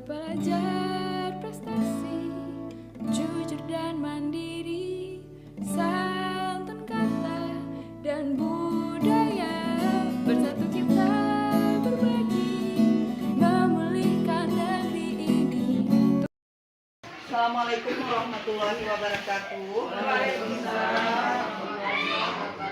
Pelajar prestasi, jujur dan mandiri, santun kata dan budaya, bersatu kita berbagi, memulihkan negeri ini. Assalamualaikum warahmatullahi wabarakatuh. Waalaikumsalam.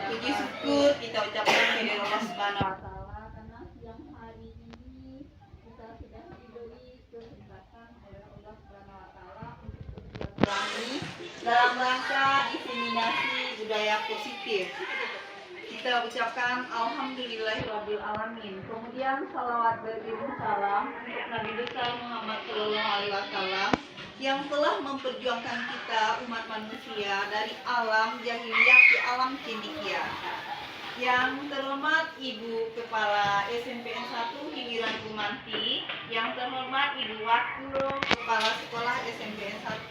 Puji syukur kita ucapkan kepada Allah Subhanahu wa taala karena siang hari ini kita sudah diberi kesempatan oleh Allah Subhanahu wa taala untuk bersilaturahmi dalam rangka diseminasi budaya positif. Kita ucapkan alhamdulillahirabbil alamin. Kemudian salawat beriring salam untuk Nabi besar Muhammad sallallahu alaihi wasallam yang telah memperjuangkan kita umat manusia dari alam jahiliyah ke alam cendekia. Yang terhormat Ibu Kepala SMPN 1 Hiliran Gumanti, yang terhormat Ibu Wakil Kepala Sekolah SMPN 1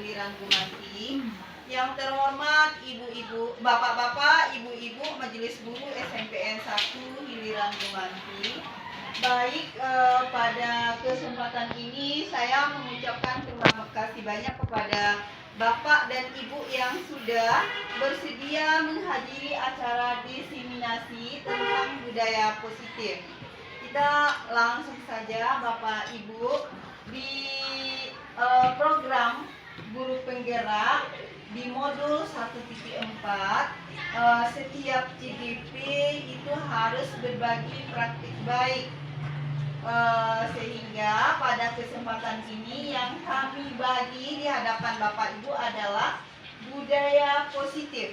Hiliran Gumanti, yang terhormat ibu-ibu, bapak-bapak, ibu-ibu Majelis Guru SMPN 1 Hiliran Gumanti. Baik, pada kesempatan ini saya mengucapkan terima kasih banyak kepada Bapak dan Ibu yang sudah bersedia menghadiri acara diseminasi tentang budaya positif. Kita langsung saja Bapak Ibu di program guru penggerak di modul 1.4, setiap CGP itu harus berbagi praktik baik. Sehingga pada kesempatan ini yang kami bagi di hadapan Bapak Ibu adalah budaya positif.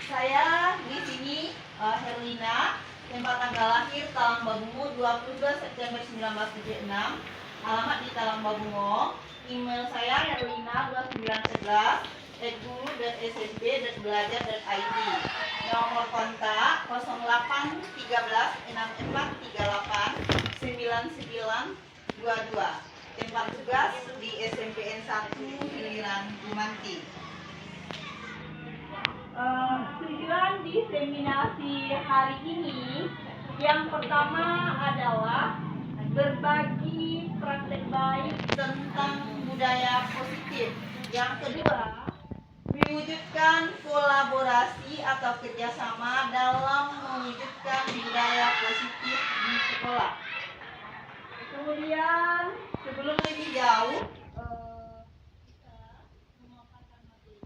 Saya di sini Herlina, tempat tanggal lahir Talang Babungo 22 September 1976, alamat di Talang Babungo, email saya herlina211@guru.smp.belajar.id, nomor kontak 081364389922, tempat tugas di SMPN 1 Hiliran Gumanti. Tujuan diseminasi hari ini yang pertama adalah berbagi praktek baik tentang budaya positif. Yang kedua, mewujudkan kolaborasi atau kerjasama dalam mewujudkan budaya positif di sekolah. Kemudian sebelum lebih jauh kita memaparkan materi,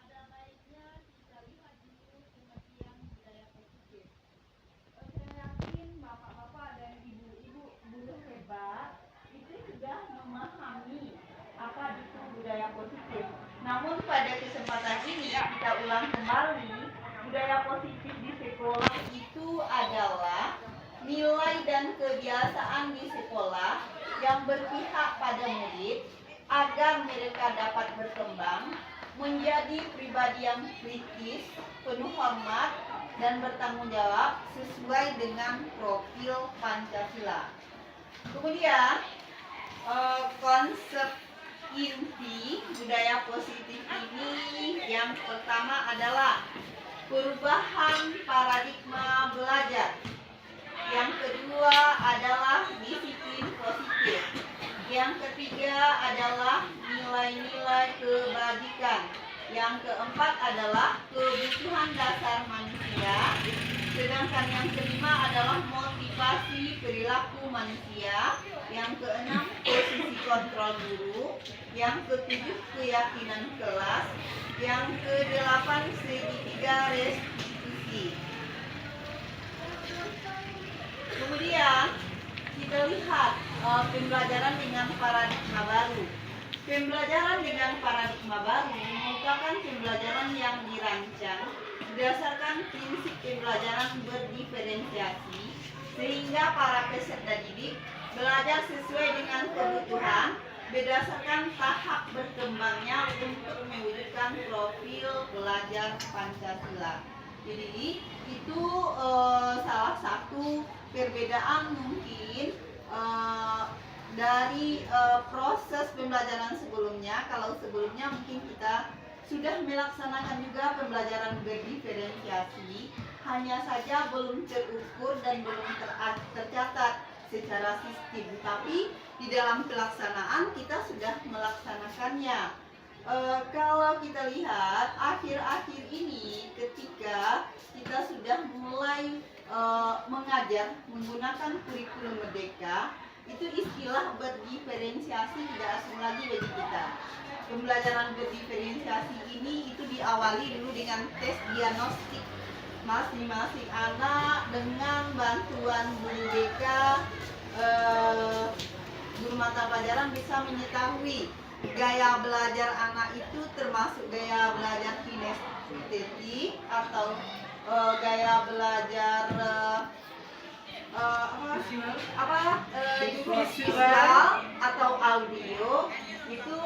ada baiknya kita lihat dulu pengertian budaya positif. Saya yakin bapak-bapak dan ibu-ibu guru hebat itu sudah memahami apa itu budaya positif. Namun pada kesempatan ini kita ulang kembali, budaya positif di sekolah itu adalah nilai dan kebiasaan di sekolah yang berpihak pada murid agar mereka dapat berkembang menjadi pribadi yang kritis, penuh hormat, dan bertanggung jawab sesuai dengan profil Pancasila. Kemudian konsep inti budaya positif ini yang pertama adalah perubahan paradigma belajar. Yang kedua adalah disiplin positif. Yang ketiga adalah nilai-nilai kebajikan. Yang keempat adalah kebutuhan dasar manusia. Sedangkan yang kelima adalah motivasi perilaku manusia. Yang keenam posisi kontrol guru. Yang ketujuh keyakinan kelas. Yang kedelapan segitiga restitusi. Kemudian kita lihat pembelajaran dengan paradigma baru. Pembelajaran dengan paradigma baru merupakan pembelajaran yang dirancang berdasarkan prinsip pembelajaran berdiferensiasi, sehingga para peserta didik belajar sesuai dengan kebutuhan berdasarkan tahap berkembangnya untuk mewujudkan profil belajar Pancasila. Jadi itu salah satu perbedaan mungkin dari proses pembelajaran sebelumnya. Kalau sebelumnya mungkin kita sudah melaksanakan juga pembelajaran berdiferensiasi. diferensiasi, hanya saja belum terukur dan belum tercatat secara sistem, tapi di dalam pelaksanaan kita sudah melaksanakannya. Kalau kita lihat akhir-akhir ini ketika kita sudah mulai mengajar menggunakan kurikulum Merdeka, itu istilah berdiferensiasi tidak asing lagi bagi kita. Pembelajaran berdiferensiasi ini itu diawali dulu dengan tes diagnostik masing-masing anak dengan bantuan guru BK. Guru mata pelajaran bisa mengetahui gaya belajar anak itu termasuk gaya belajar kinestetik atau gaya belajar visual atau audio itu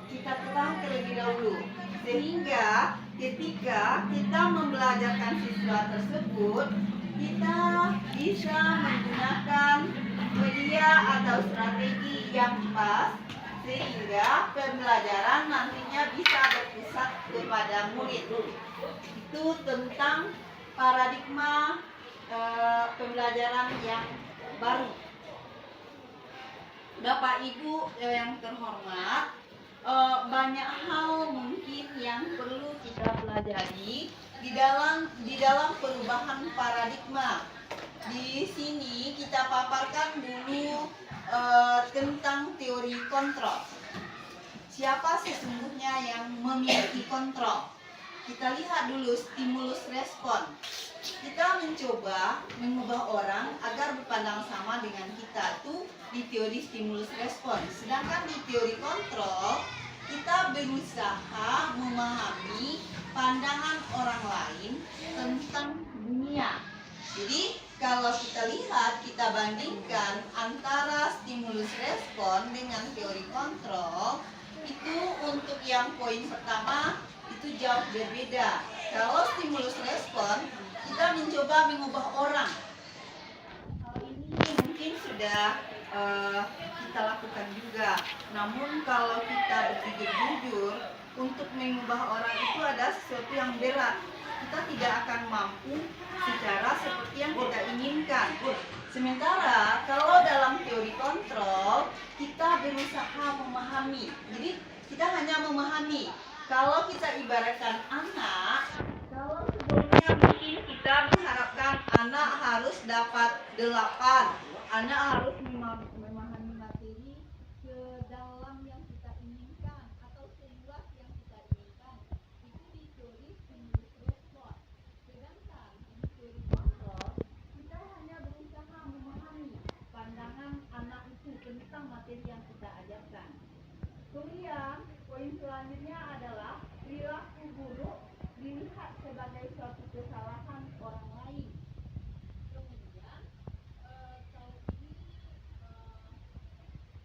kita ketahui terlebih dahulu, sehingga ketika kita membelajarkan siswa tersebut kita bisa menggunakan media atau strategi yang pas sehingga pembelajaran nantinya bisa berpusat kepada murid. Itu tentang paradigma pembelajaran yang baru. Bapak Ibu yang terhormat, banyak hal mungkin yang perlu kita pelajari di dalam perubahan paradigma. Di sini kita paparkan dulu tentang teori kontrol. Siapa sesungguhnya yang memiliki kontrol? Kita lihat dulu stimulus respon. Kita mencoba mengubah orang agar berpandang sama dengan kita itu di teori stimulus respon. Sedangkan di teori kontrol kita berusaha memahami pandangan orang lain tentang dunia. Jadi kalau kita lihat, kita bandingkan antara stimulus respon dengan teori kontrol, itu untuk yang poin pertama itu jauh berbeda. Kalau stimulus respon, kita mencoba mengubah orang. Hal ini mungkin sudah kita lakukan juga. Namun kalau kita berpikir jujur, untuk mengubah orang itu ada sesuatu yang berat. Kita tidak akan mampu secara seperti yang kita inginkan. Sementara kalau dalam teori kontrol, kita berusaha memahami. Jadi kita hanya memahami. Kalau kita ibaratkan anak, kalau sebelumnya mungkin kita mengharapkan anak harus dapat 8, anak harus memahami materi ke dalam yang kita inginkan atau seluas yang kita inginkan. Itu di teori stimulus respon. Sedangkan di teori kontrol, kita hanya berusaha memahami pandangan anak itu tentang materi yang kita ajarkan. Kemudian poin selanjutnya adalah perilaku buruk dilihat sebagai suatu kesalahan orang lain. Kemudian kalau ini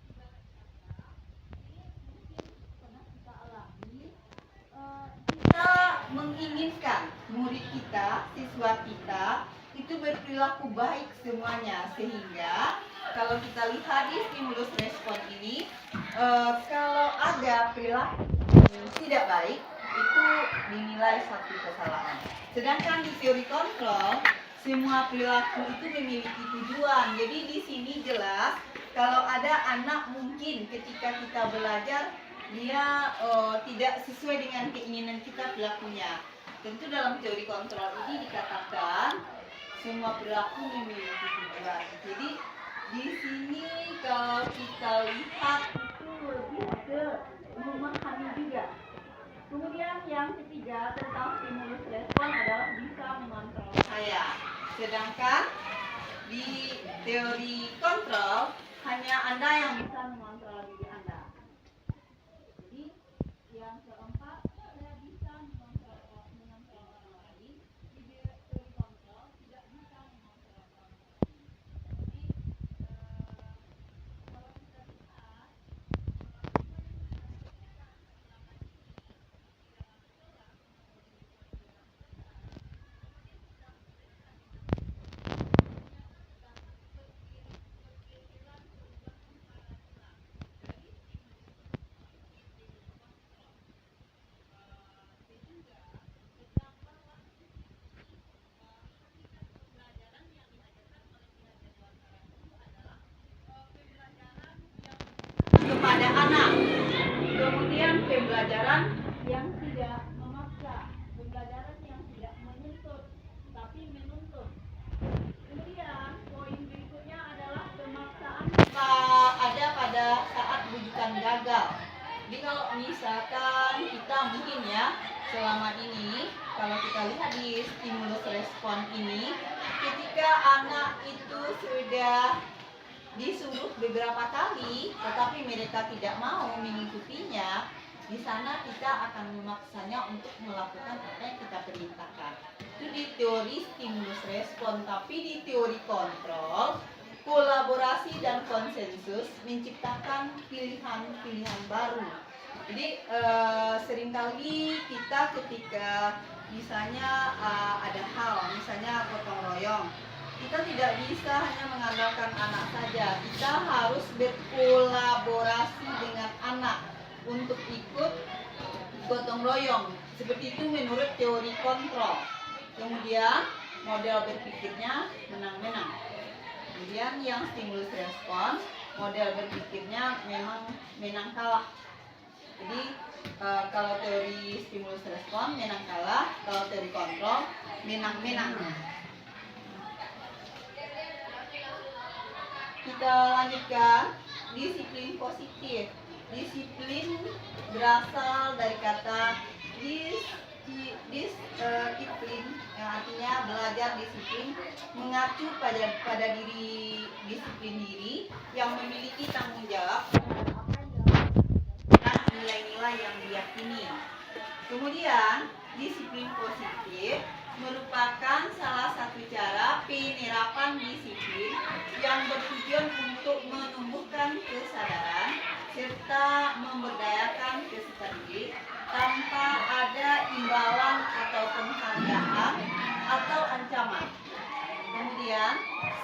ibarat kata ini mungkin pernah kita alami, kita menginginkan murid kita, siswa kita itu berperilaku baik semuanya, sehingga kalau kita lihat di stimulus respon ini, kalau ada perilaku tidak baik itu dinilai suatu kesalahan. Sedangkan di teori kontrol, semua perilaku itu memiliki tujuan. Jadi di sini jelas kalau ada anak mungkin ketika kita belajar dia tidak sesuai dengan keinginan kita perilakunya. Tentu dalam teori kontrol ini dikatakan semua perilaku memiliki tujuan. Jadi di sini kalau kita lihat itu lebih ke memahami juga. Kemudian yang ketiga tentang stimulus respon adalah bisa mengontrol saya. Sedangkan di teori kontrol hanya Anda yang bisa mengontrol diri Anda. Jadi yang keempat, saya bisa mengontrol orang lain. Di teori kontrol tidak bisa mengontrol orang lain. Jadi kalau kita lihat Jadi kalau misalkan kita mungkin ya selama ini kalau kita lihat di stimulus respon ini, ketika anak itu sudah disuruh beberapa kali tetapi mereka tidak mau mengikutinya, di sana kita akan memaksanya untuk melakukan apa yang kita perintahkan. Itu di teori stimulus respon. Tapi di teori kontrol, kolaborasi dan konsensus menciptakan pilihan-pilihan baru. Jadi seringkali kita ketika misalnya ada hal, misalnya gotong royong, kita tidak bisa hanya mengandalkan anak saja. Kita harus berkolaborasi dengan anak untuk ikut gotong royong. Seperti itu menurut teori kontrol. Kemudian model berpikirnya menang-menang. Kemudian yang stimulus respon, model berpikirnya memang menang kalah. Jadi kalau teori stimulus respon menang kalah, kalau teori kontrol menang-menang. Kita lanjutkan disiplin positif. Disiplin berasal dari kata disiplin, yang artinya belajar disiplin, mengacu pada diri disiplin diri yang memiliki tanggung jawab dan nilai-nilai yang diyakini. Kemudian disiplin positif merupakan salah satu cara penerapan disiplin yang bertujuan untuk menumbuhkan kesadaran serta memberdayakan peserta didik tanpa ada imbalan atau penghargaan atau ancaman. Kemudian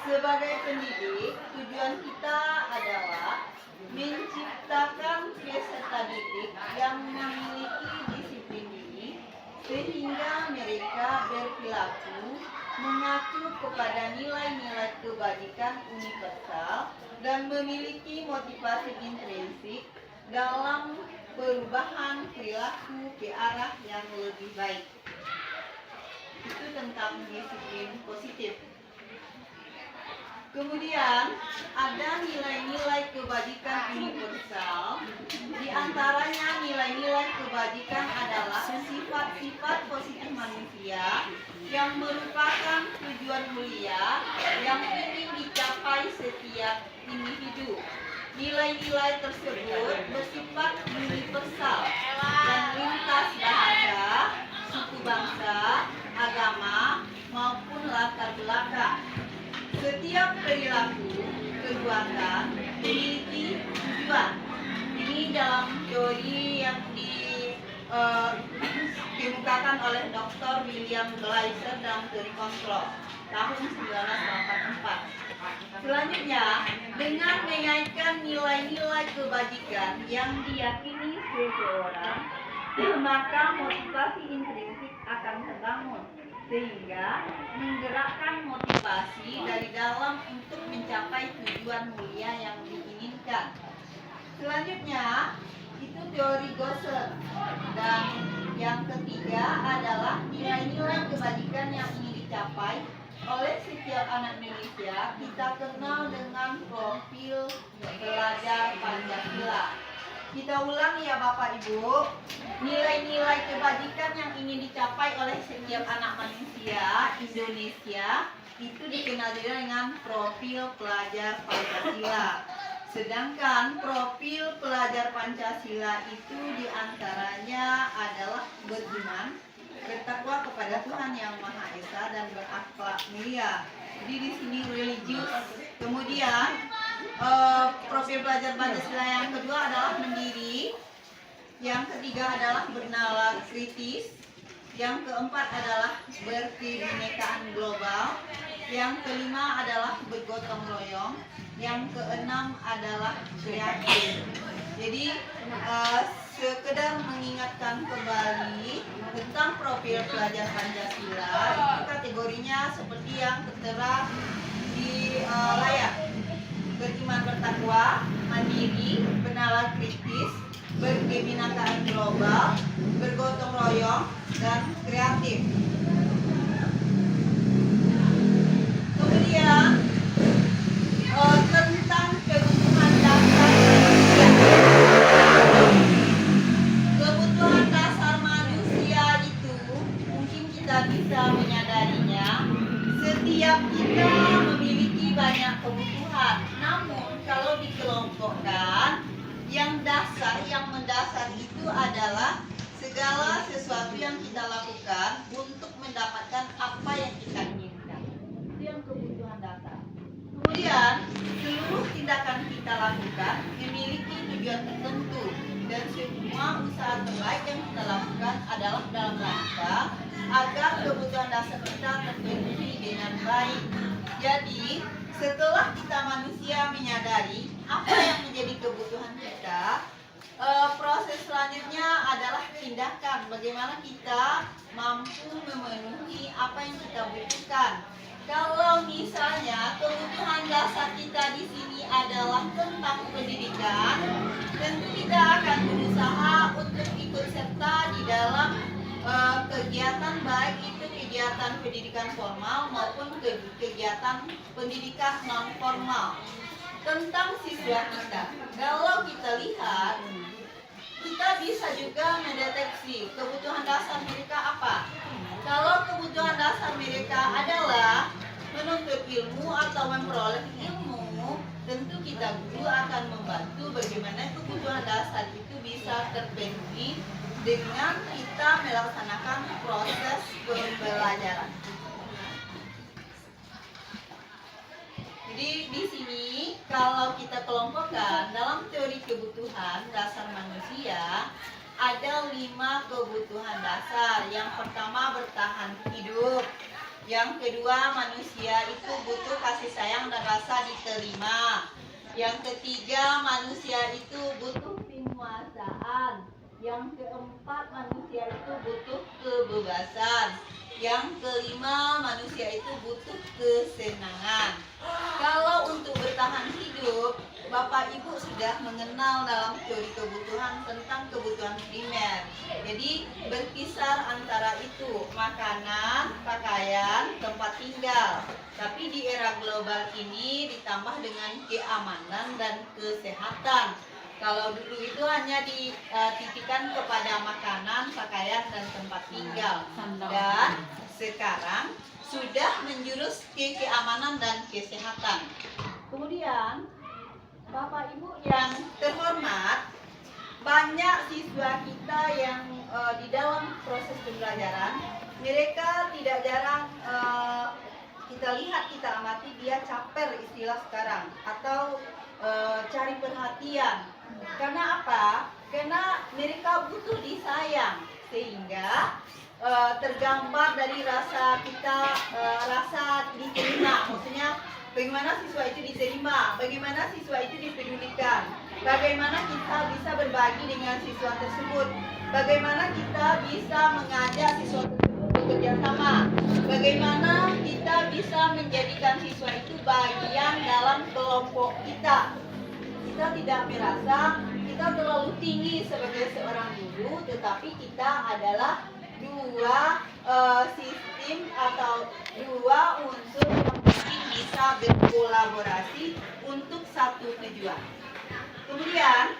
sebagai pendidik, tujuan kita adalah menciptakan peserta didik yang memiliki disiplin diri sehingga mereka berperilaku mengacu kepada nilai-nilai kebajikan universal dan memiliki motivasi intrinsik dalam perubahan perilaku ke arah yang lebih baik. Itu tentang disiplin positif. Kemudian ada nilai-nilai kebajikan universal. Di antaranya nilai-nilai kebajikan adalah sifat-sifat positif manusia yang merupakan tujuan mulia yang ingin dicapai setiap individu. Nilai-nilai tersebut bersifat universal dan lintas bahasa, suku bangsa, agama, maupun latar belakang. Setiap perilaku, perbuatan memiliki tujuan. Ini dalam teori yang dikemukakan oleh Dr. William Gleiser dalam teori kontrol tahun 1984. Selanjutnya, dengan mengaitkan nilai-nilai kebajikan yang diyakini seseorang, maka motivasi intrinsik akan terbangun sehingga menggerakkan motivasi dari dalam untuk mencapai tujuan mulia yang diinginkan. Selanjutnya, itu teori Gosser. Dan yang ketiga adalah nilai-nilai kebajikan yang ingin dicapai oleh setiap anak Indonesia. Kita kenal dengan profil pelajar Pancasila. Kita ulang ya Bapak Ibu, nilai-nilai kebajikan yang ingin dicapai oleh setiap anak manusia Indonesia itu dikenal dengan profil pelajar Pancasila. Sedangkan profil pelajar Pancasila itu diantaranya adalah beriman, bertakwa kepada Tuhan Yang Maha Esa dan berakhlak mulia. Jadi di sini religius. Kemudian profil pelajar Pancasila yang kedua adalah mandiri, yang ketiga adalah bernalar kritis, yang keempat adalah berkebinekaan global, yang kelima adalah bergotong royong, yang keenam adalah kreatif. Jadi sekedar mengingatkan kembali tentang profil pelajar Pancasila, itu kategorinya seperti yang tertera di layar. Beriman bertakwa, mandiri, bernalar kritis, berkebinekaan global, bergotong royong, dan kreatif. Kemudian tentang kebutuhan dasar manusia. menyadarinya, setiap kita memiliki banyak kebutuhan. Namun kalau dikelompokkan, yang dasar, yang mendasar itu adalah segala sesuatu yang kita lakukan untuk mendapatkan apa yang kita inginkan. Itu yang kebutuhan dasar. Kemudian, seluruh tindakan kita lakukan memiliki tujuan tertentu. Dan semua usaha terbaik yang kita lakukan adalah dalam rangka agar kebutuhan dasar kita terpenuhi dengan baik. Jadi, setelah kita manusia menyadari apa yang menjadi kebutuhan kita, proses selanjutnya adalah tindakan. Bagaimana kita mampu memenuhi apa yang kita butuhkan. Kalau misalnya kebutuhan dasar kita di sini adalah tentang pendidikan, tentu kita akan berusaha untuk ikut serta di dalam kegiatan, baik itu kegiatan pendidikan formal maupun kegiatan pendidikan non formal. Tentang siswa kita, kalau kita lihat, kita bisa juga mendeteksi kebutuhan dasar mereka apa. Kalau kebutuhan dasar mereka adalah menuntut ilmu atau memperoleh ilmu, tentu kita guru akan membantu bagaimana kebutuhan dasar itu bisa terpenuhi dengan kita melaksanakan proses pembelajaran. Jadi di sini kalau kita kelompokkan dalam teori kebutuhan dasar manusia, ada 5 kebutuhan dasar. Yang pertama bertahan hidup. Yang kedua, manusia itu butuh kasih sayang dan rasa diterima. Yang ketiga, manusia itu butuh penguasaan. Yang keempat, manusia itu butuh kebebasan. Yang kelima, manusia itu butuh kesenangan. Kalau untuk bertahan hidup, Bapak Ibu sudah mengenal dalam teori kebutuhan tentang kebutuhan primer. Jadi berkisar antara itu makanan, pakaian, tempat tinggal. Tapi di era global ini ditambah dengan keamanan dan kesehatan. Kalau dulu itu hanya dititikan kepada makanan, pakaian, dan tempat tinggal. Dan sekarang sudah menjurus ke keamanan dan kesehatan. Kemudian, Bapak Ibu yang terhormat, banyak siswa kita yang di dalam proses pembelajaran, mereka tidak jarang kita lihat, kita amati, dia caper istilah sekarang, atau cari perhatian. Karena apa? Karena mereka butuh disayang, sehingga tergambar dari rasa kita, rasa diterima. Maksudnya bagaimana siswa itu diterima, bagaimana siswa itu dipedulikan, bagaimana kita bisa berbagi dengan siswa tersebut, bagaimana kita bisa mengajak siswa tersebut bekerja sama, bagaimana kita bisa menjadikan siswa itu bagian dalam kelompok kita. Kita tidak merasa kita terlalu tinggi sebagai seorang guru, tetapi kita adalah dua sistem atau dua unsur yang mungkin bisa berkolaborasi untuk satu tujuan. Kemudian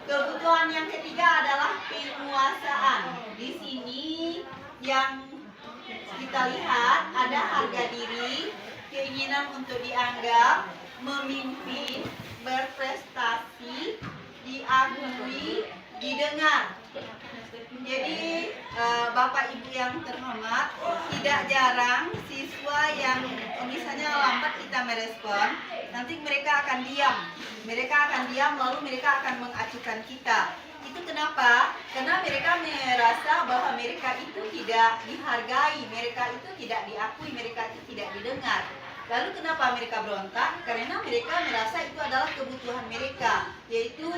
kebutuhan yang ketiga adalah penguasaan. Di sini yang kita lihat ada harga diri, keinginan untuk dianggap, memimpin, berprestasi, diakui, didengar. Jadi Bapak Ibu yang terhormat, tidak jarang siswa yang misalnya lambat kita merespon, nanti mereka akan diam. Mereka akan diam lalu mereka akan mengacuhkan kita. Itu kenapa? Karena mereka merasa bahwa mereka itu tidak dihargai, mereka itu tidak diakui, mereka itu tidak didengar. Lalu kenapa mereka berontak? Karena mereka merasa itu adalah kebutuhan mereka, yaitu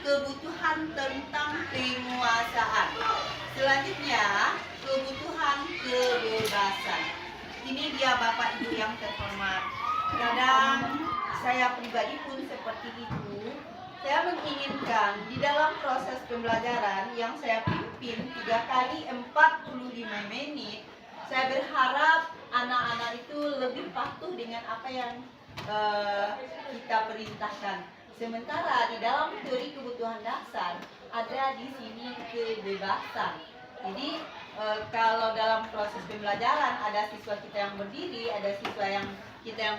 kebutuhan tentang penguasaan. Selanjutnya, kebutuhan kebebasan. Ini dia Bapak Ibu yang terhormat. Kadang saya pribadi pun seperti itu. Saya menginginkan di dalam proses pembelajaran yang saya pimpin 3 kali 45 menit, saya berharap anak-anak itu lebih patuh dengan apa yang kita perintahkan. Sementara di dalam teori kebutuhan dasar ada di sini kebebasan. Jadi kalau dalam proses pembelajaran ada siswa kita yang berdiri, ada siswa yang kita yang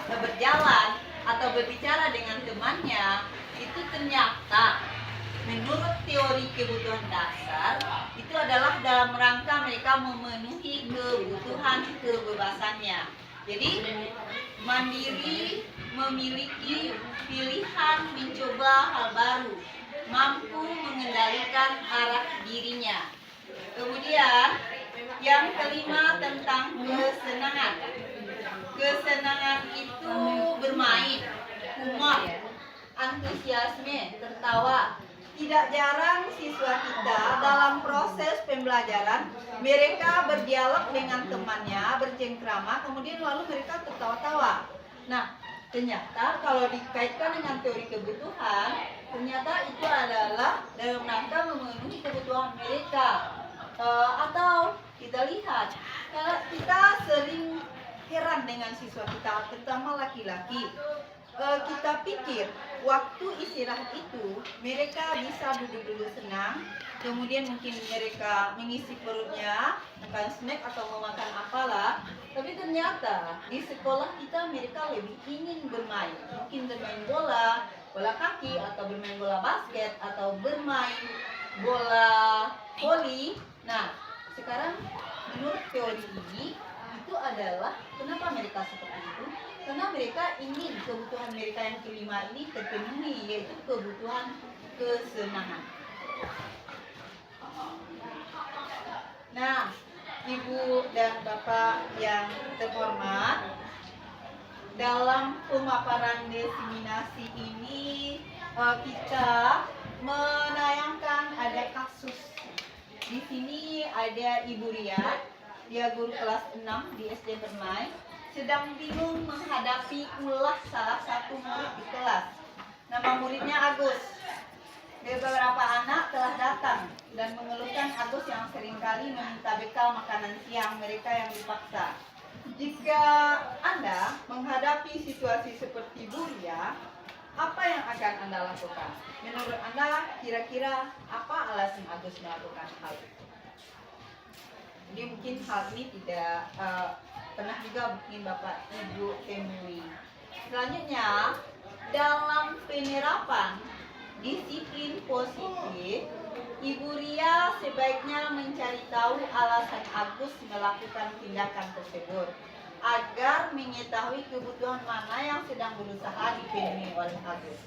berjalan atau berbicara dengan temannya, itu ternyata menurut teori kebutuhan dasar itu adalah dalam rangka mereka memenuhi kebutuhan kebebasannya. Jadi mandiri, memiliki pilihan mencoba hal baru, mampu mengendalikan arah dirinya. Kemudian yang kelima tentang kesenangan. Kesenangan itu bermain, humor, antusiasme, tertawa. Tidak jarang siswa kita dalam proses pembelajaran mereka berdialog dengan temannya, bercengkrama, kemudian lalu mereka tertawa-tawa. Nah, ternyata kalau dikaitkan dengan teori kebutuhan, ternyata itu adalah dalam rangka memenuhi kebutuhan mereka. Atau kita lihat, kita sering heran dengan siswa kita, terutama laki-laki. Kita pikir waktu istirahat itu mereka bisa duduk-duduk senang, kemudian mungkin mereka mengisi perutnya, makan snack atau memakan apalah. Tapi ternyata di sekolah kita mereka lebih ingin bermain, mungkin bermain bola kaki atau bermain bola basket atau bermain bola voli. Nah, sekarang menurut teori ini itu adalah kenapa mereka seperti itu? Karena mereka ingin kebutuhan mereka yang kelima ini terpenuhi, yaitu kebutuhan kesenangan. Nah, Ibu dan Bapak yang terhormat, dalam pemaparan diseminasi ini kita menayangkan ada kasus. Di sini ada Ibu Ria, dia guru kelas 6 di SD Permai, sedang bingung menghadapi ulah salah satu murid di kelas. Nama muridnya Agus. Beberapa anak telah datang dan mengeluhkan Agus yang seringkali meminta bekal makanan siang mereka yang dipaksa. Jika Anda menghadapi situasi seperti Bu Ria, apa yang akan Anda lakukan? Menurut Anda, kira-kira apa alasan Agus melakukan hal itu? Jadi mungkin hal ini tidak pernah juga mungkin Bapak Ibu temui. Selanjutnya, dalam penerapan disiplin positif, Ibu Ria sebaiknya mencari tahu alasan Agus melakukan tindakan tersebut agar mengetahui kebutuhan mana yang sedang berusaha dipenuhi oleh Agus.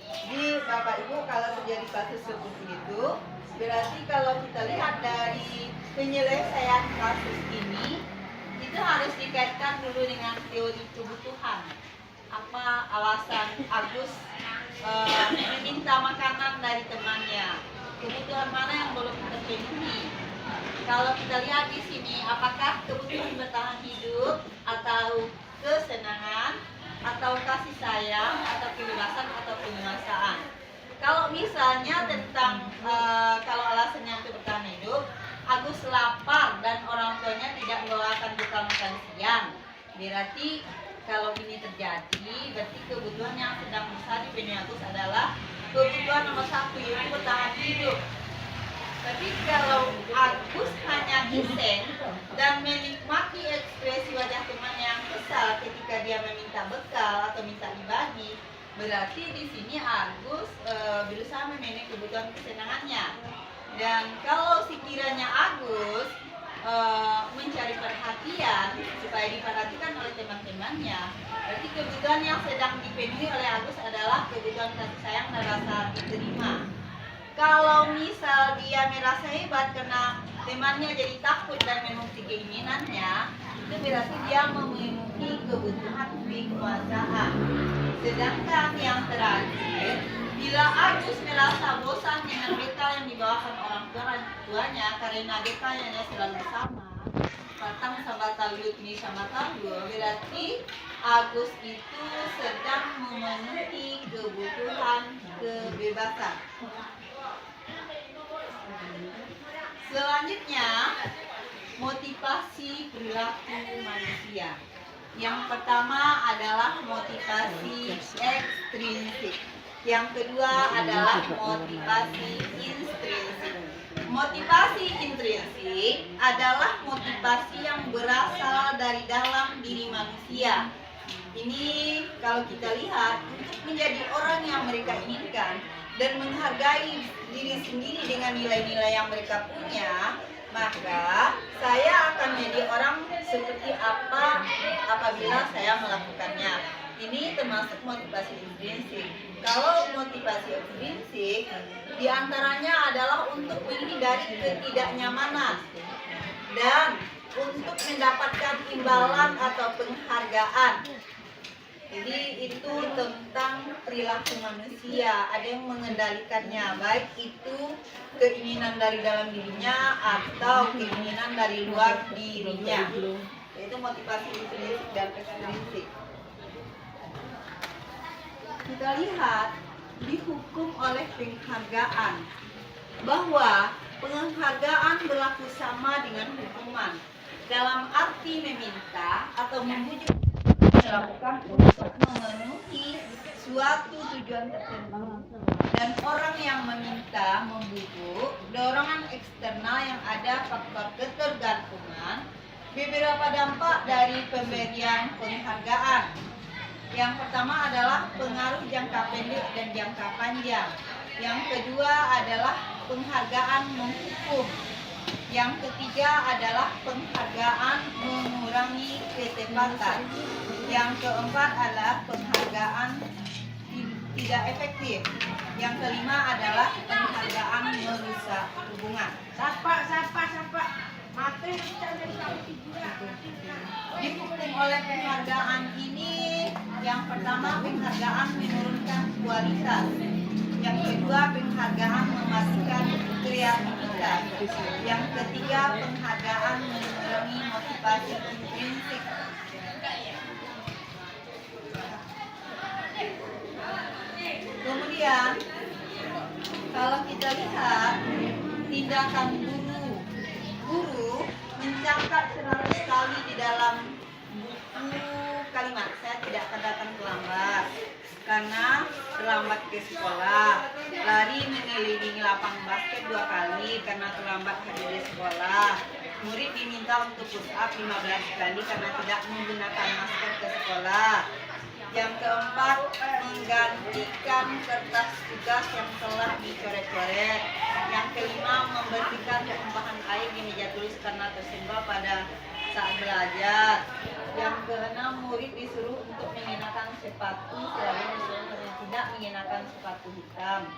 Jadi Bapak Ibu, kalau terjadi kasus seperti itu, berarti kalau kita lihat dari penyelesaian kasus ini, itu harus dikaitkan dulu dengan teori kebutuhan. Apa alasan Agus meminta makanan dari temannya? Kebutuhan mana yang belum terpenuhi? Kalau kita lihat di sini, apakah kebutuhan bertahan hidup atau kesenangan atau kasih sayang atau kebebasan atau penguasaan? Kalau misalnya tentang kalau alasannya untuk bertahan hidup, Agus lapar dan orang tuanya tidak membawakan bekal makan siang. Berarti kalau ini terjadi, berarti kebutuhan yang sedang berusaha dipenuhi Agus adalah kebutuhan nomor 1, yaitu bertahan hidup. Tapi kalau Agus hanya iseng dan menikmati ekspresi wajah teman yang kesal ketika dia meminta bekal atau minta dibagi, berarti di sini Agus berusaha memenuhi kebutuhan kesenangannya. Dan kalau sekiranya Agus mencari perhatian supaya diperhatikan oleh teman-temannya, berarti kebutuhan yang sedang dipenuhi oleh Agus adalah kebutuhan kasih sayang dan rasa diterima. Kalau misal dia merasa hebat karena temannya jadi takut dan menuruti keinginannya, itu berarti dia memenuhi kebutuhan kekuasaan. Sedangkan yang terakhir, bila Agus merasa bosan dengan bekal yang dibawakan orang tuanya karena bekalnya selalu sama, patang sama talut ini sama talut, berarti Agus itu sedang memenuhi kebutuhan kebebasan. Selanjutnya, motivasi perilaku manusia. Yang pertama adalah motivasi ekstrinsik. Yang kedua adalah motivasi intrinsik. Motivasi intrinsik adalah motivasi yang berasal dari dalam diri manusia. Ini kalau kita lihat, untuk menjadi orang yang mereka inginkan dan menghargai diri sendiri dengan nilai-nilai yang mereka punya, maka saya akan menjadi orang seperti apa apabila saya melakukannya. Ini termasuk motivasi intrinsik. Kalau motivasi ekstrinsik, diantaranya adalah untuk menghindari ketidaknyamanan dan untuk mendapatkan imbalan atau penghargaan. Jadi itu tentang perilaku manusia, ada yang mengendalikannya, baik itu keinginan dari dalam dirinya atau keinginan dari luar dirinya. Itu motivasi intrinsik dan ekstrinsik. Kita lihat dihukum oleh penghargaan, bahwa penghargaan berlaku sama dengan hukuman dalam arti meminta atau membujuk dilakukan untuk memenuhi suatu tujuan tertentu, dan orang yang meminta membujuk dorongan eksternal yang ada faktor ketergantungan. Beberapa dampak dari pemberian penghargaan. Yang pertama adalah pengaruh jangka pendek dan jangka panjang. Yang kedua adalah penghargaan menghukum. Yang ketiga adalah penghargaan mengurangi ketepatan. Yang keempat adalah penghargaan tidak efektif. Yang kelima adalah penghargaan merusak hubungan. Dihukum oleh penghargaan ini, yang pertama penghargaan menurunkan kualitas. Yang kedua penghargaan mematikan kreativitas. Yang ketiga penghargaan mengurangi motivasi intrinsik. Kemudian kalau kita lihat tindakan guru mencatat sekali di dalam buku kalimat, saya tidak akan datang terlambat karena terlambat ke sekolah, lari mengelilingi lapangan basket 2 kali karena terlambat hadir di sekolah, murid diminta untuk push up 15 kali karena tidak menggunakan masker ke sekolah. Yang keempat, menggantikan kertas tugas yang telah dicoret-coret. Yang kelima, membersihkan tumpahan air di meja tulis karena tersenggol pada saat belajar. Yang keenam, murid disuruh untuk mengenakan sepatu selain disuruh tidak mengenakan sepatu hitam.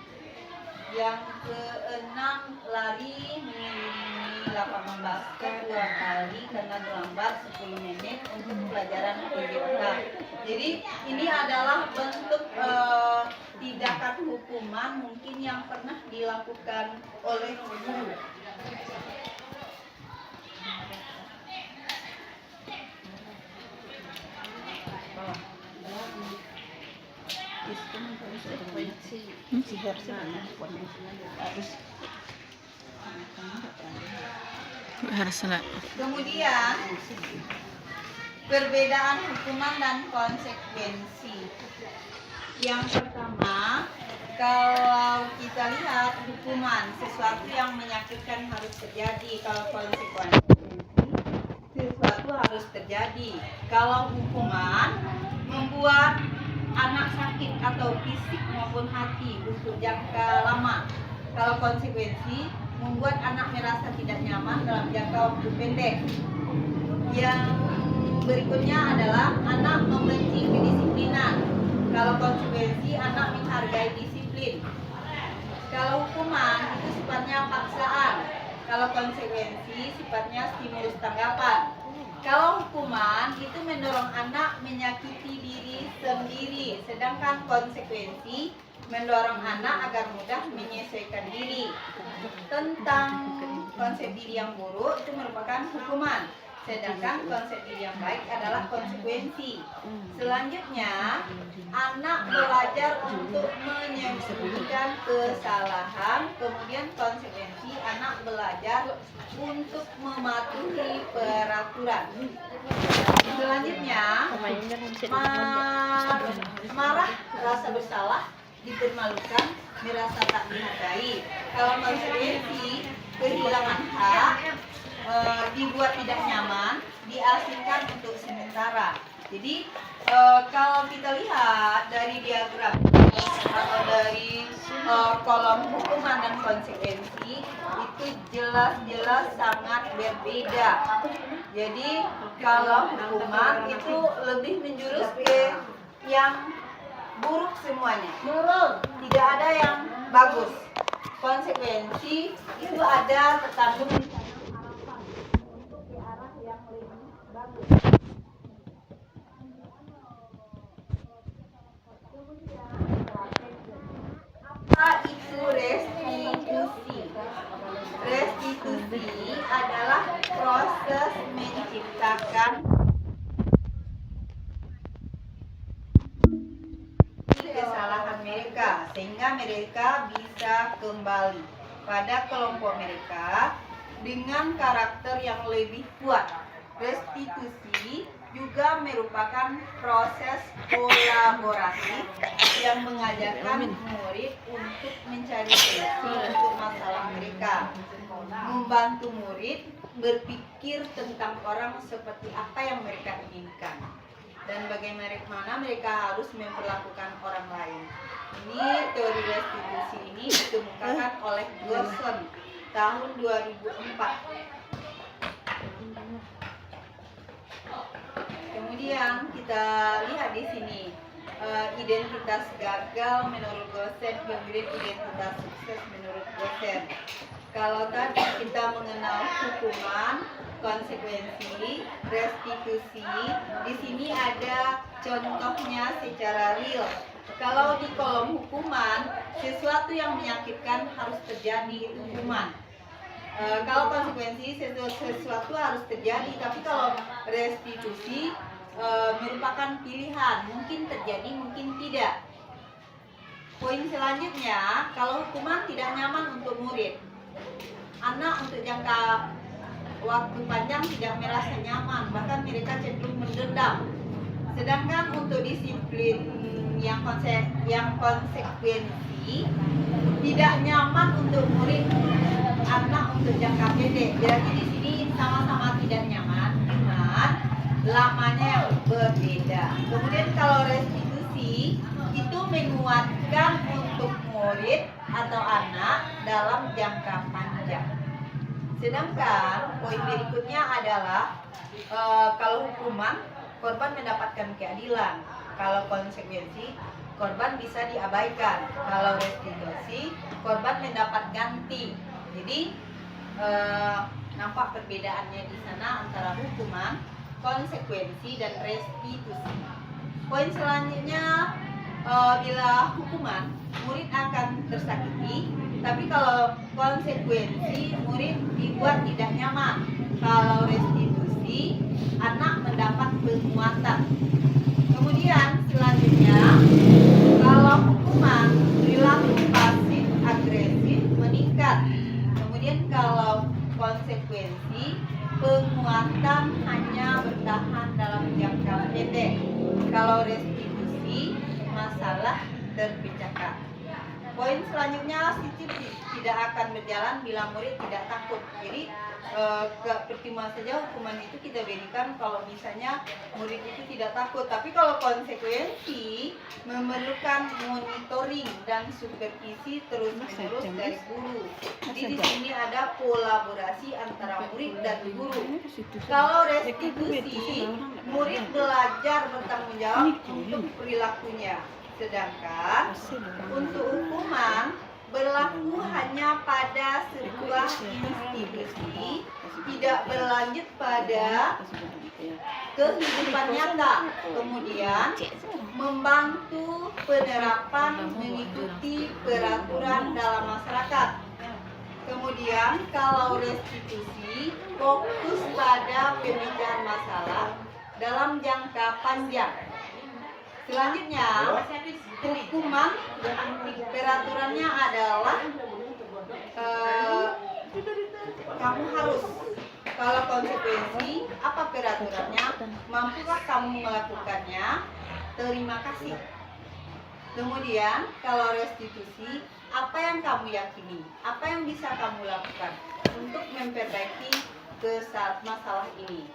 Yang keenam, lari mengelilingi lapangan basket 2 kali karena terlambat 10 menit untuk pelajaran PJK. Jadi ini adalah bentuk tindakan hukuman mungkin yang pernah dilakukan oleh guru. Kemudian perbedaan hukuman dan konsekuensi. Yang pertama, kalau kita lihat hukuman, sesuatu yang menyakitkan harus terjadi. Kalau konsekuensi, sesuatu harus terjadi. Kalau hukuman membuat anak sakit atau fisik maupun hati untuk jangka lama. Kalau konsekuensi membuat anak merasa tidak nyaman dalam jangka waktu pendek. Yang berikutnya adalah anak membenci kedisiplinan. Kalau konsekuensi anak menghargai disiplin. Kalau hukuman itu sifatnya paksaan. Kalau konsekuensi sifatnya stimulus tanggapan. Kalau hukuman itu mendorong anak menyakiti diri sendiri, sedangkan konsekuensi mendorong anak agar mudah menyesuaikan diri. Tentang konsep diri yang buruk itu merupakan hukuman, sedangkan konsep diri yang baik adalah konsekuensi. Selanjutnya, anak belajar untuk menyembunyikan kesalahan, kemudian konsekuensi anak belajar untuk mematuhi peraturan. Selanjutnya, marah, rasa bersalah, dipermalukan, merasa tak dihargai. Kalau konsekuensi kehilangan hak, dibuat tidak nyaman, diasingkan untuk sementara. Jadi kalau kita lihat dari diagram atau dari kolom hukuman dan konsekuensi itu jelas-jelas sangat berbeda. Jadi kalau hukuman itu lebih menjurus ke yang buruk semuanya, tidak ada yang bagus. Konsekuensi itu ada terkandung harapan untuk ke arah yang lebih bagus. Apa itu restitusi? Restitusi adalah proses menciptakan kesalahan mereka sehingga mereka bisa kembali pada kelompok mereka dengan karakter yang lebih kuat. Restitusi juga merupakan proses kolaborasi yang mengajarkan murid untuk mencari solusi untuk masalah mereka, membantu murid berpikir tentang orang seperti apa yang mereka inginkan dan bagaimana mereka harus memperlakukan orang lain. Ini teori restitusi ini dikemukakan oleh Gosson tahun 2004. Kemudian kita lihat di sini identitas gagal menurut Gosson, kemudian identitas sukses menurut Gosson. Kalau tadi kita mengenal hukuman, konsekuensi, restitusi, di sini ada contohnya secara real. Kalau di kolom hukuman, sesuatu yang menyakitkan harus terjadi, itu hukuman. Kalau konsekuensi, sesuatu harus terjadi, tapi kalau restitusi merupakan pilihan, mungkin terjadi, mungkin tidak. Poin selanjutnya, kalau hukuman tidak nyaman untuk murid, anak untuk jangka waktu panjang tidak merasa nyaman, bahkan mereka cenderung mendendam. Sedangkan untuk disiplin yang konsekuensi tidak nyaman untuk murid, anak untuk jangka pendek. Jadi di sini sama-sama tidak nyaman, cuman lamanya yang berbeda. Kemudian kalau restitusi itu menguatkan untuk murid atau anak dalam jangka panjang. Sedangkan poin berikutnya adalah kalau hukuman, korban mendapatkan keadilan. Kalau konsekuensi, korban bisa diabaikan. Kalau restitusi, korban mendapat ganti. Jadi nampak perbedaannya di sana antara hukuman, konsekuensi, dan restitusi. Poin selanjutnya, bila hukuman, murid akan tersakiti, tapi kalau konsekuensi, murid dibuat tidak nyaman. Kalau restitusi, anak mendapat penguatan. Kemudian selanjutnya, kalau hukuman, perilaku pasif agresif meningkat. Kemudian kalau konsekuensi, penguatan hanya bertahan dalam jangka pendek. Kalau restitusi, masalah terpecahkan. Poin selanjutnya, sistem tidak akan berjalan bila murid tidak takut. Jadi percuma saja hukuman itu kita berikan kalau misalnya murid itu tidak takut. Tapi kalau konsekuensi memerlukan monitoring dan supervisi terus-menerus dari guru. Jadi di sini ada kolaborasi antara murid dan guru. Kalau restitusi, murid belajar bertanggung jawab untuk perilakunya. Sedangkan untuk hukuman berlaku hanya pada sebuah institusi, tidak berlanjut pada kehidupan nyata. Kemudian membantu penerapan mengikuti peraturan dalam masyarakat. Kemudian kalau restitusi fokus pada pemecahan masalah dalam jangka panjang. Selanjutnya, hukuman peraturannya adalah kamu harus. Kalau konsekuensi, apa peraturannya? Mampukah kamu melakukannya? Terima kasih. Kemudian kalau restitusi, apa yang kamu yakini, apa yang bisa kamu lakukan untuk memperbaiki masalah ini.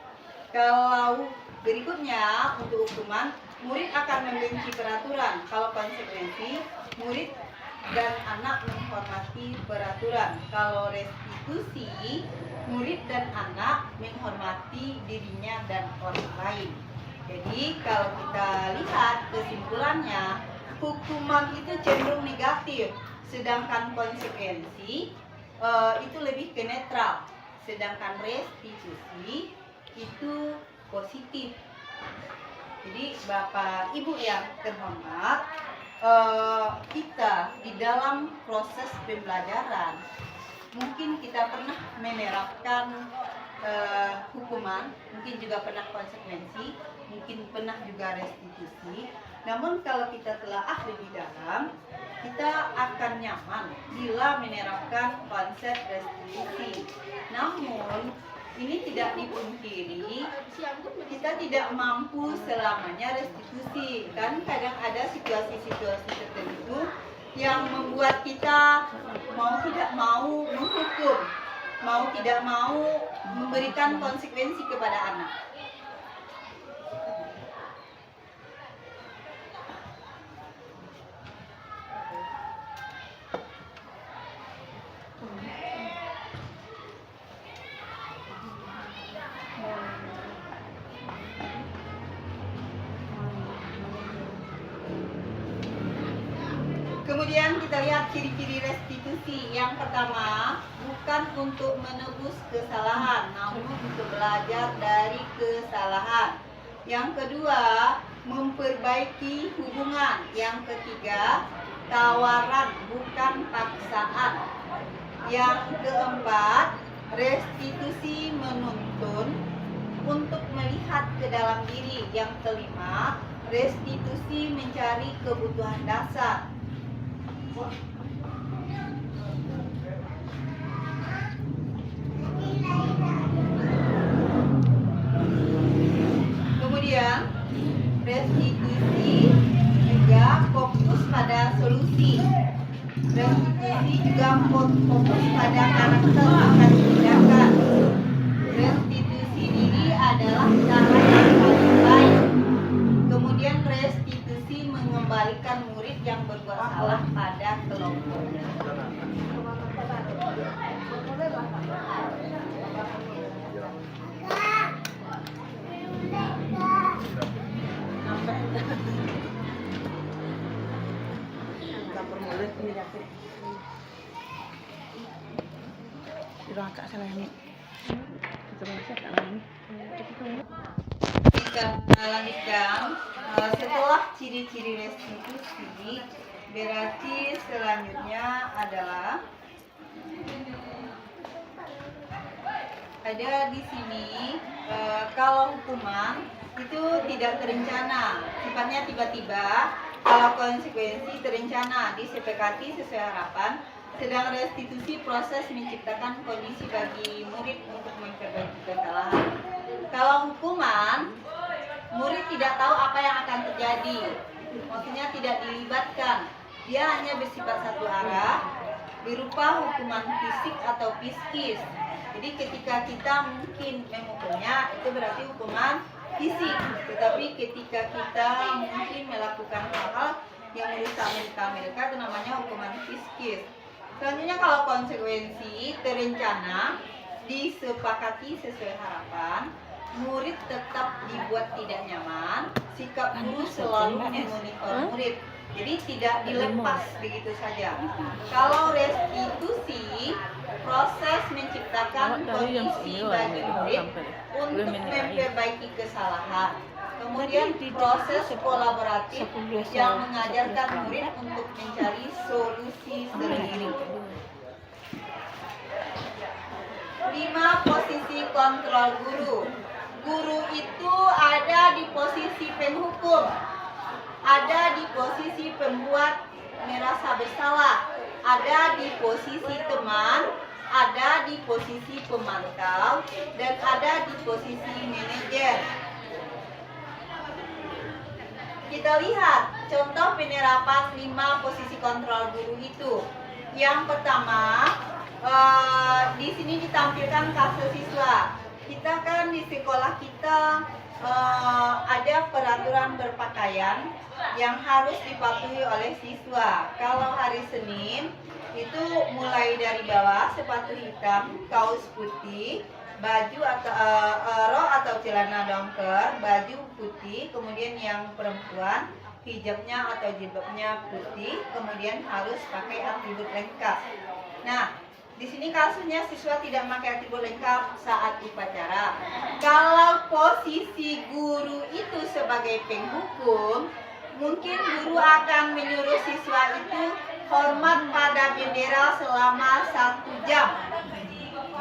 Kalau berikutnya untuk hukuman, murid akan membenci peraturan. Kalau konsekuensi, murid dan anak menghormati peraturan. Kalau restitusi, murid dan anak menghormati dirinya dan orang lain. Jadi kalau kita lihat kesimpulannya, hukuman itu cenderung negatif, sedangkan konsekuensi itu lebih ke netral, sedangkan restitusi itu positif. Jadi Bapak Ibu yang terhormat, kita di dalam proses pembelajaran mungkin kita pernah menerapkan hukuman, mungkin juga pernah konsekuensi, mungkin pernah juga restitusi. Namun kalau kita telah ahli di dalam, kita akan nyaman bila menerapkan konsep restitusi. Namun ini tidak dipungkiri, kita tidak mampu selamanya restitusi. Dan kadang ada situasi-situasi tertentu yang membuat kita mau tidak mau menghukum, mau tidak mau memberikan konsekuensi kepada anak. Kemudian kita lihat ciri-ciri restitusi. Yang pertama, bukan untuk menebus kesalahan, namun untuk belajar dari kesalahan. Yang kedua, memperbaiki hubungan. Yang ketiga, tawaran bukan paksaan. Yang keempat, restitusi menuntun untuk melihat ke dalam diri. Yang kelima, restitusi mencari kebutuhan dasar. Kemudian restitusi juga fokus pada solusi. Restitusi juga fokus pada karakter akan tindakan. Restitusi diri adalah cara yang paling baik. Kemudian restitusi mengembalikan murid yang berbuat salah pada kelompoknya. Kita lanjutkan. Setelah ciri-ciri restitusi, berarti selanjutnya adalah ada di sini kalau hukuman itu tidak terencana, sifatnya tiba-tiba. Kalau konsekuensi terencana, disepakati sesuai harapan. Sedang restitusi proses menciptakan kondisi bagi murid untuk memperbaiki kesalahan. Kalau hukuman, murid tidak tahu apa yang akan terjadi, maksudnya tidak dilibatkan. Dia hanya bersifat satu arah, berupa hukuman fisik atau psikis. Jadi ketika kita mungkin menghukumnya, itu berarti hukuman fisik. Tetapi ketika kita mungkin melakukan hal-hal yang merusak mereka itu namanya hukuman psikis. Selanjutnya kalau konsekuensi terencana, disepakati sesuai harapan, murid tetap dibuat tidak nyaman, sikap guru selalu memonitor murid. Jadi tidak dilepas begitu saja. Kalau restitusi, proses menciptakan kondisi bagi murid untuk memperbaiki kesalahan. Kemudian proses kolaboratif yang mengajarkan murid untuk mencari solusi sendiri. 5. Posisi kontrol guru. Guru itu ada di posisi penghukum, ada di posisi pembuat merasa bersalah, ada di posisi teman, ada di posisi pemantau, dan ada di posisi manajer. Kita lihat contoh penerapan 5 posisi kontrol guru itu. Yang pertama, di sini ditampilkan kasus siswa. Kita kan di sekolah kita ada peraturan berpakaian yang harus dipatuhi oleh siswa. Kalau hari Senin itu mulai dari bawah sepatu hitam, kaos putih, baju atau rok atau celana dongker, baju putih, kemudian yang perempuan hijabnya atau jilbabnya putih, kemudian harus pakai atribut lengkap. Nah, di sini kasusnya siswa tidak memakai atribut lengkap saat upacara. Kalau posisi guru itu sebagai penghukum, mungkin guru akan menyuruh siswa itu hormat pada bendera selama 1 jam.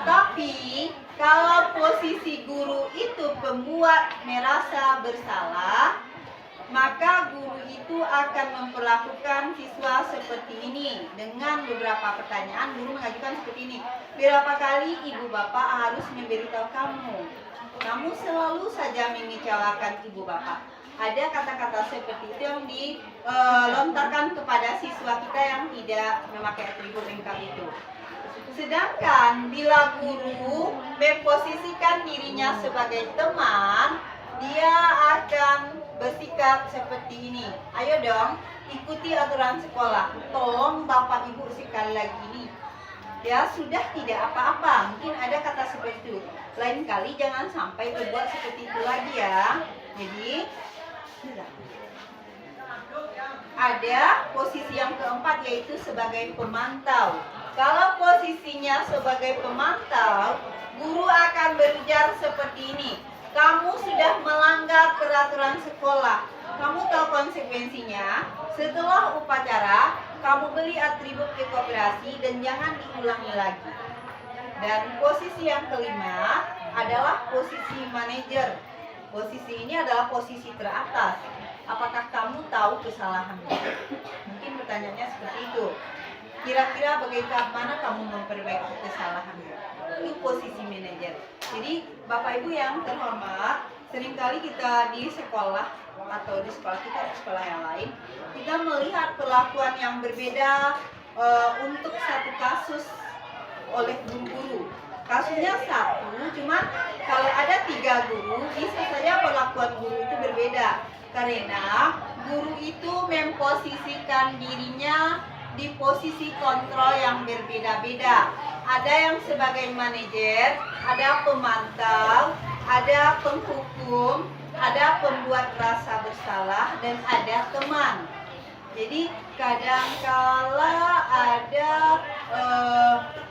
Tapi kalau posisi guru itu pembuat merasa bersalah, maka guru itu akan memperlakukan siswa seperti ini. Dengan beberapa pertanyaan, guru mengajukan seperti ini. Berapa kali ibu bapak harus memberitahu kamu? Kamu selalu saja mengecewakan ibu bapak. Ada kata-kata seperti itu yang dilontarkan kepada siswa kita yang tidak memakai atribut lengkap itu. Sedangkan bila guru memposisikan dirinya sebagai teman, dia akan bersikap seperti ini. Ayo dong, ikuti aturan sekolah. Tolong bapak ibu sekali lagi ini. Ya sudah, tidak apa-apa. Mungkin ada kata seperti itu. Lain kali jangan sampai berbuat seperti itu lagi ya. Jadi ada posisi yang keempat, yaitu sebagai pemantau. Kalau posisinya sebagai pemantau, guru akan berujar seperti ini. Kamu sudah melanggar peraturan sekolah. Kamu tahu konsekuensinya. Setelah upacara, kamu beli atribut kekoperasi dan jangan diulangi lagi. Dan posisi yang kelima adalah posisi manajer. Posisi ini adalah posisi teratas. Apakah kamu tahu kesalahanmu? Mungkin pertanyaannya seperti itu. Kira-kira bagaimana kamu memperbaiki kesalahanmu? Itu posisi manajer. Jadi Bapak Ibu yang terhormat, seringkali kita di sekolah atau di sekolah kita atau sekolah yang lain, kita melihat perlakuan yang berbeda untuk satu kasus oleh guru-guru. Kasusnya satu, cuman kalau ada 3 guru, bisa saja perlakuan guru itu berbeda. Karena guru itu memposisikan dirinya di posisi kontrol yang berbeda-beda. Ada yang sebagai manajer, ada pemantau, ada penghukum, ada pembuat rasa bersalah, dan ada teman. Jadi kadangkala ada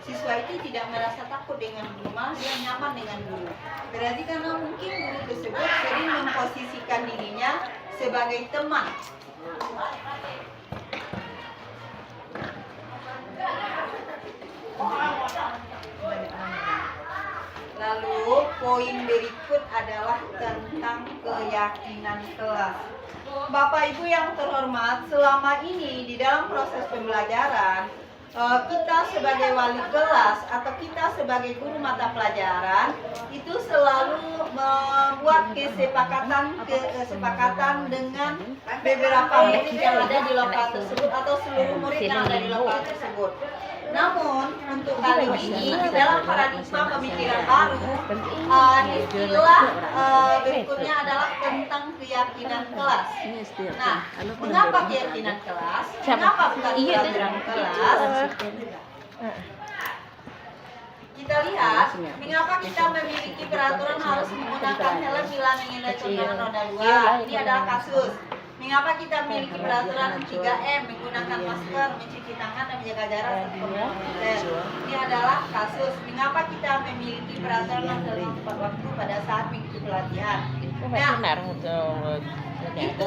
siswa itu tidak merasa takut dengan guru, malah dia nyaman dengan guru. Berarti karena mungkin guru tersebut sering memposisikan dirinya sebagai teman. Lalu poin berikut adalah tentang keyakinan kelas. Bapak Ibu yang terhormat, selama ini di dalam proses pembelajaran, kita sebagai wali kelas atau kita sebagai guru mata pelajaran itu selalu membuat kesepakatan dengan beberapa murid yang ada di lokal tersebut atau seluruh murid yang ada di lokal tersebut. Namun untuk kali ini di dalam paradigma pemikiran baru, istilah berikutnya adalah tentang keyakinan kelas. Nah, mengapa keyakinan kelas? Mengapa bukan peraturan kelas? Kita lihat, mengapa kita memiliki peraturan harus menggunakan helm bila mengendarai kendaraan roda 2. Ini adalah kasus. Mengapa kita memiliki peraturan 3M, menggunakan masker, mencuci tangan, dan menjaga jarak 1,5 meter. Ini adalah kasus. Mengapa kita memiliki peraturan masalah tepat waktu pada saat mengikuti pelatihan. Nah, itu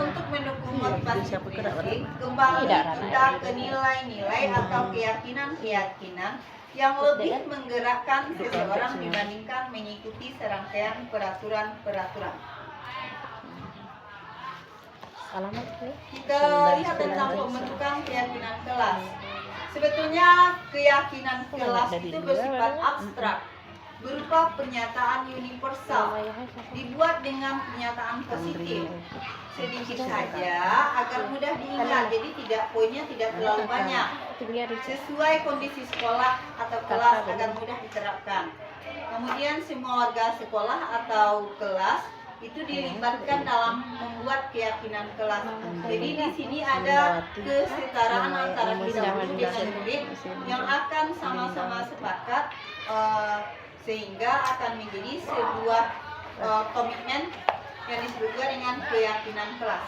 untuk mendukung motivasi prinsip, kembali kita ke nilai-nilai atau keyakinan-keyakinan yang lebih menggerakkan seseorang dibandingkan mengikuti serangkaian peraturan-peraturan. Kita lihat tentang pembentukan keyakinan kelas. Sebetulnya keyakinan kelas itu bersifat abstrak, berupa pernyataan universal, dibuat dengan pernyataan positif, sedikit saja agar mudah diingat. Jadi poinnya tidak terlalu banyak. sesuai kondisi sekolah atau kelas agar mudah diterapkan. Kemudian semua warga sekolah atau kelas itu dilibatkan dalam membuat keyakinan kelas. Jadi di sini ada kesetaraan antara kita guru dengan murid yang akan sama-sama sepakat sehingga akan menjadi sebuah komitmen yang disebut juga dengan keyakinan kelas.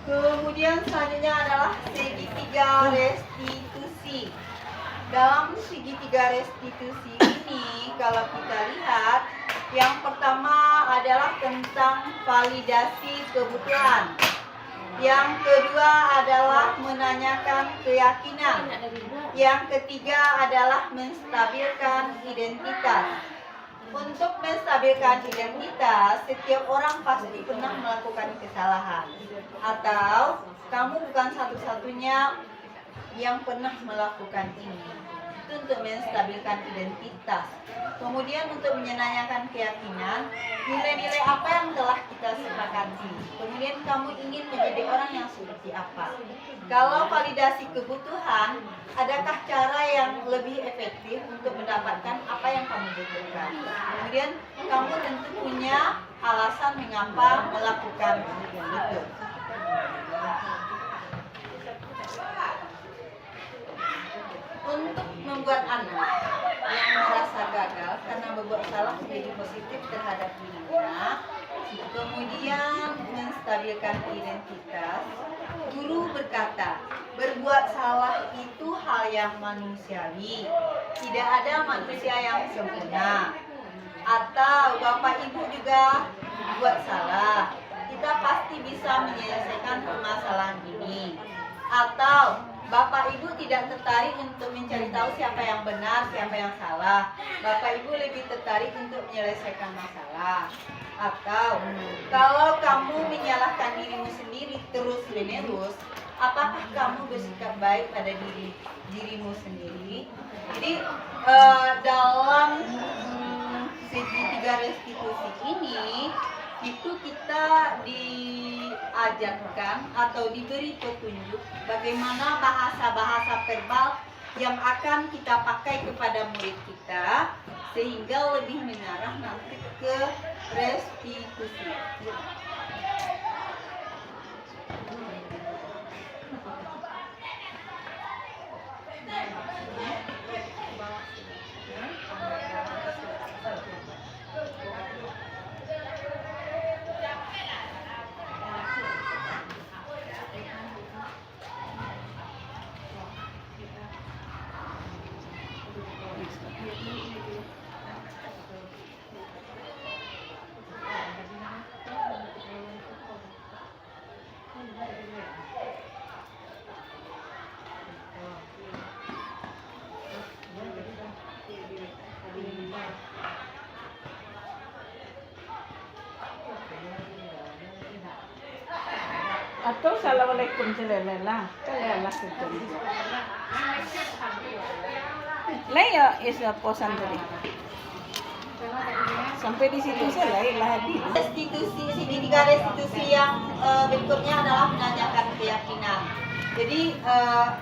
Kemudian selanjutnya adalah segitiga restitusi. Dalam segitiga restitusi ini, kalau kita lihat, yang pertama adalah tentang validasi kebutuhan. Yang kedua adalah menanyakan keyakinan. Yang ketiga adalah menstabilkan identitas. Untuk menstabilkan identitas, setiap orang pasti pernah melakukan kesalahan. Atau kamu bukan satu-satunya yang pernah melakukan ini. Itu untuk menstabilkan identitas. Kemudian untuk menyenangkan keyakinan, nilai-nilai apa yang telah kita sepakati. Kemudian kamu ingin menjadi orang yang seperti apa. Kalau validasi kebutuhan, adakah cara yang lebih efektif untuk mendapatkan apa yang kamu butuhkan. Kemudian kamu tentu punya alasan mengapa melakukan itu. Untuk membuat anak yang merasa gagal karena berbuat salah menjadi positif terhadap dirinya, kemudian menstabilkan identitas, guru berkata, berbuat salah itu hal yang manusiawi, tidak ada manusia yang sempurna. Atau Bapak Ibu juga buat salah, kita pasti bisa menyelesaikan permasalahan ini. Atau Bapak Ibu tidak tertarik untuk mencari tahu siapa yang benar, siapa yang salah. Bapak Ibu lebih tertarik untuk menyelesaikan masalah. Atau kalau kamu menyalahkan dirimu sendiri terus-menerus, apakah kamu bersikap baik pada dirimu sendiri? Jadi dalam segitiga restitusi ini itu kita diajarkan atau diberi petunjuk bagaimana bahasa-bahasa verbal yang akan kita pakai kepada murid kita sehingga lebih mengarah nanti ke restitusi. Atau Assalamualaikum lah. Kalian lah itu. Layo is posan tadi. Sampai di situ saya lah di. Restitusi, segitiga restitusi yang berikutnya adalah menanyakan keyakinan. Jadi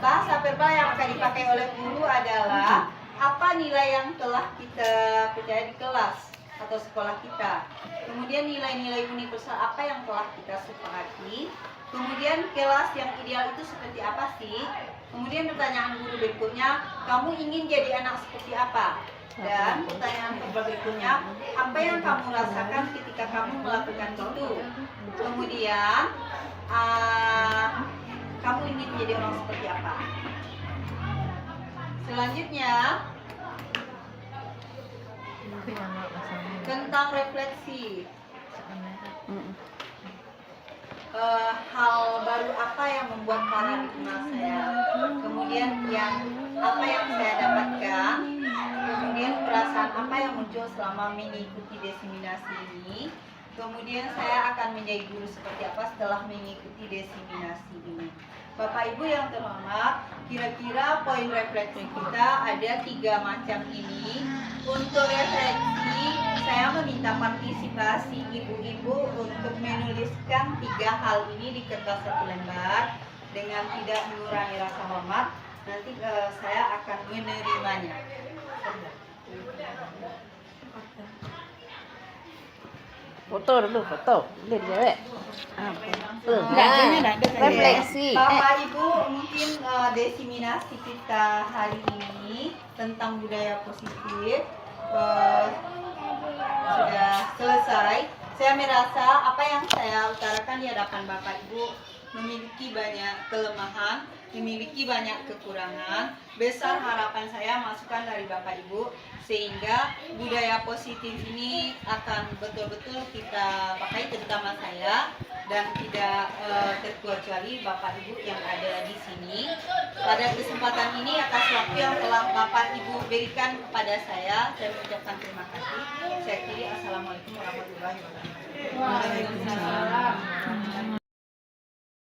bahasa verbal yang akan dipakai oleh guru adalah apa nilai yang telah kita percaya di kelas atau sekolah kita. Kemudian nilai-nilai universal apa yang telah kita sepakati. Kemudian kelas yang ideal itu seperti apa sih? Kemudian pertanyaan guru berikutnya, kamu ingin jadi anak seperti apa? Dan pertanyaan berikutnya, apa yang kamu rasakan ketika kamu melakukan itu? Kemudian, kamu ingin menjadi orang seperti apa? Selanjutnya, tentang refleksi. Hal baru apa yang membuat paradigma saya, kemudian apa yang saya dapatkan, kemudian perasaan apa yang muncul selama mengikuti diseminasi ini, kemudian saya akan menjadi guru seperti apa setelah mengikuti diseminasi ini. Bapak Ibu yang terhormat, kira-kira poin refleksi kita ada 3 macam ini. Untuk refleksi, saya meminta kita partisipasi ibu-ibu untuk menuliskan 3 hal ini di kertas 1 lembar dengan tidak mengurangi rasa hormat. Nanti saya akan menerimanya. Foto dulu, foto. Lihat cewek. Refleksi. Bapak Ibu, mungkin desiminasi kita hari ini tentang budaya positif sudah selesai. Saya merasa apa yang saya utarakan di hadapan Bapak Ibu memiliki banyak kelemahan, memiliki banyak kekurangan. Besar harapan saya masukan dari Bapak Ibu sehingga budaya positif ini akan betul-betul kita pakai, terutama saya dan tidak terkecuali Bapak Ibu yang ada di sini. Pada kesempatan ini atas waktu yang telah Bapak Ibu berikan kepada saya mengucapkan terima kasih. Saya akhiri, assalamualaikum warahmatullahi wabarakatuh. Waalaikumsalam.